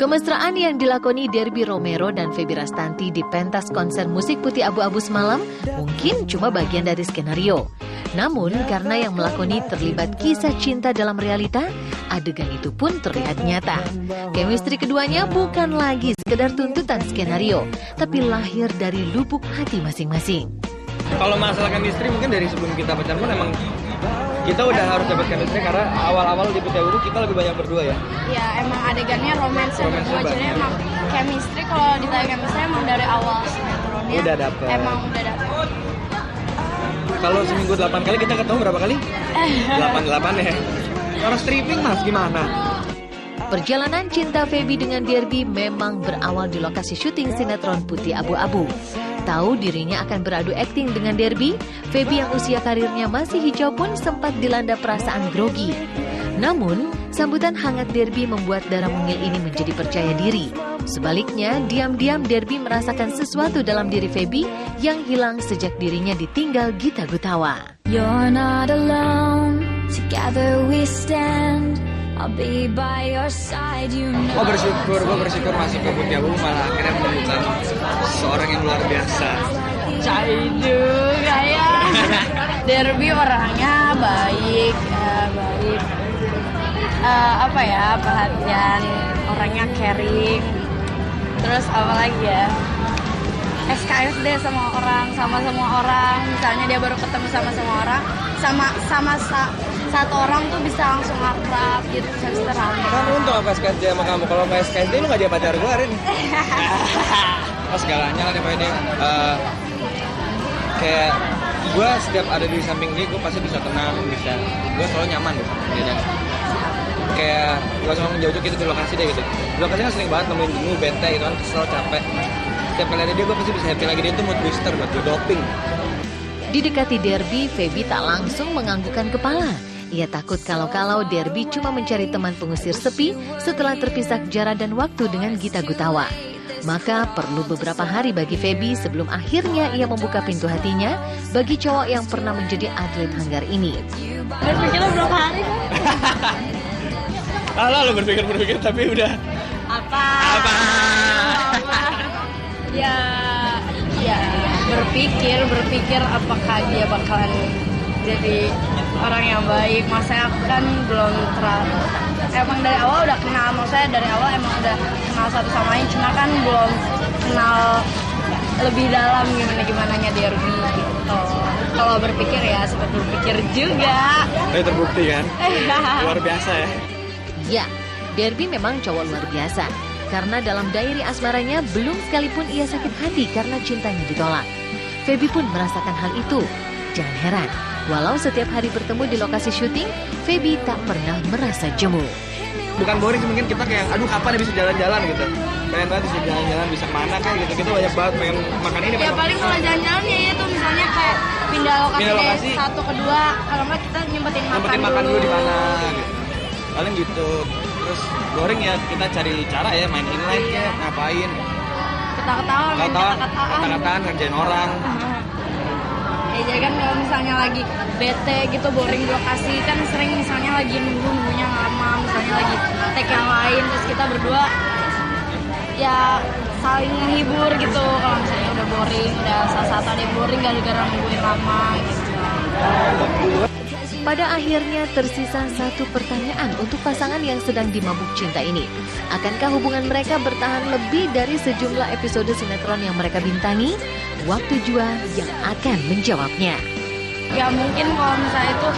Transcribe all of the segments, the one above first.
Kemesraan yang dilakoni Derby Romero dan Feby Rastanti di pentas konser musik Putih Abu-Abu semalam mungkin cuma bagian dari skenario. Namun karena yang melakoni terlibat kisah cinta dalam realita, adegan itu pun terlihat nyata. Chemistry keduanya bukan lagi sekedar tuntutan skenario, tapi lahir dari lubuk hati masing-masing. Kalau masalah chemistry mungkin dari sebelum kita pacaran pun emang kita udah harus dapat chemistry karena awal-awal di Putih Abu kita lebih banyak berdua ya. Ya emang adegannya romance berdua, jadi emang chemistry kalau ditanya chemistry emang dari awal sinetronnya udah dapet. Emang udah dapet. Kalau seminggu 8 kali kita ketemu berapa kali? 8 ya. Kalau stripping mas gimana? Perjalanan cinta Feby dengan Derby memang berawal di lokasi syuting sinetron Putih Abu-Abu. Tahu dirinya akan beradu akting dengan Derby, Feby yang usia karirnya masih hijau pun sempat dilanda perasaan grogi. Namun, sambutan hangat Derby membuat darah mungil ini menjadi percaya diri. Sebaliknya, diam-diam Derby merasakan sesuatu dalam diri Feby yang hilang sejak dirinya ditinggal Gita Gutawa. You're not alone, together we stand. I'll be by your side, you know. Gue bersyukur masuk ke Putih Abu malah akhirnya menemukan seorang yang luar biasa. Caidu kayak Derby orangnya baik, perhatian, orangnya caring. Terus apa lagi ya? SKSD sama semua orang. Misalnya dia baru ketemu sama semua orang, sama satu orang tuh bisa langsung akrab gitu, bisa ramah. Kan untung apa SKSD sama kamu, kalau nggak SKSD lu nggak dia pacar gue Arin. Oh segalanya lah dia kayak gue setiap ada di samping dia gue pasti bisa tenang, gue selalu nyaman gitu. Dia kayak gue sama jauh-jauh gitu di lokasi deh gitu. Di lokasi kan sering banget nemuin jenuh, bete gitu kan, kesel, capek. Setiap kali ada dia gue pasti bisa happy lagi, dia tuh mood booster buat gue, doping. Didekati Derby, Feby tak langsung menganggukkan kepala. Ia takut kalau Derby cuma mencari teman pengusir sepi setelah terpisah jarak dan waktu dengan Gita Gutawa. Maka perlu beberapa hari bagi Feby sebelum akhirnya ia membuka pintu hatinya bagi cowok yang pernah menjadi atlet hanggar ini. Berpikirnya berapa hari? Alah lo berpikir tapi udah. Apa? Ya berpikir apakah dia bakalan jadi orang yang baik. Masa kan belum terlalu, emang dari awal udah kenal, maksudnya dari awal emang udah kenal satu sama lain, cuma kan belum kenal lebih dalam gimananya Derby gitu. Kalau berpikir ya sempat berpikir juga. Terbukti kan? Luar biasa ya. Ya, Derby memang cowok luar biasa. Karena dalam diary asmaranya belum sekalipun ia sakit hati karena cintanya ditolak. Feby pun merasakan hal itu. Jangan heran, walau setiap hari bertemu di lokasi syuting, Feby tak pernah merasa jemu. Bukan boring sih, mungkin kita kayak aduh kapan bisa jalan-jalan gitu. Pengen banget bisa jalan-jalan, bisa kemana kayak gitu. Kita banyak banget pengen makan ini. Ya paling kalau jalan-jalan ya itu misalnya kayak pindah lokasi dari satu ke dua, kalau nggak kita nyempetin makan dulu di mana gitu. Paling gitu. Terus boring ya kita cari cara ya, main inline kayak ngapain. Kata-kataan ngerjain orang. Ya jadi kan kalau misalnya lagi bete gitu, boring di lokasi kan sering misalnya lagi nunggunya lama, misalnya lagi take yang lain, terus kita berdua ya saling menghibur gitu. Kalau misalnya udah boring, udah salah satu ada yang boring gara-gara nungguin lama gitu. Pada akhirnya tersisa satu pertanyaan untuk pasangan yang sedang dimabuk cinta ini. Akankah hubungan mereka bertahan lebih dari sejumlah episode sinetron yang mereka bintangi? Waktu jua yang akan menjawabnya. Ya mungkin kalau misalnya itu,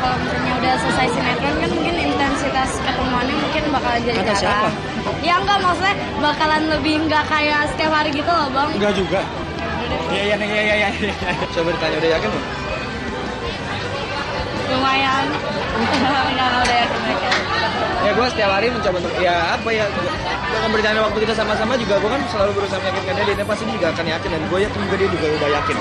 kalau misalnya udah selesai sinetron kan mungkin intensitas ketemuannya mungkin bakalan jadi jarang. Ya enggak, maksudnya bakalan lebih enggak kayak setiap hari gitu loh bang. Enggak juga. Iya. Coba ditanya, udah yakin loh? Lumayan. Enggak udah yakin mereka. Ya gue setiap hari mencoba untuk dengan berjalan waktu kita sama-sama juga gue kan selalu berusaha meyakinkan dia pasti juga akan yakin, dan gue yakin juga dia juga udah yakin.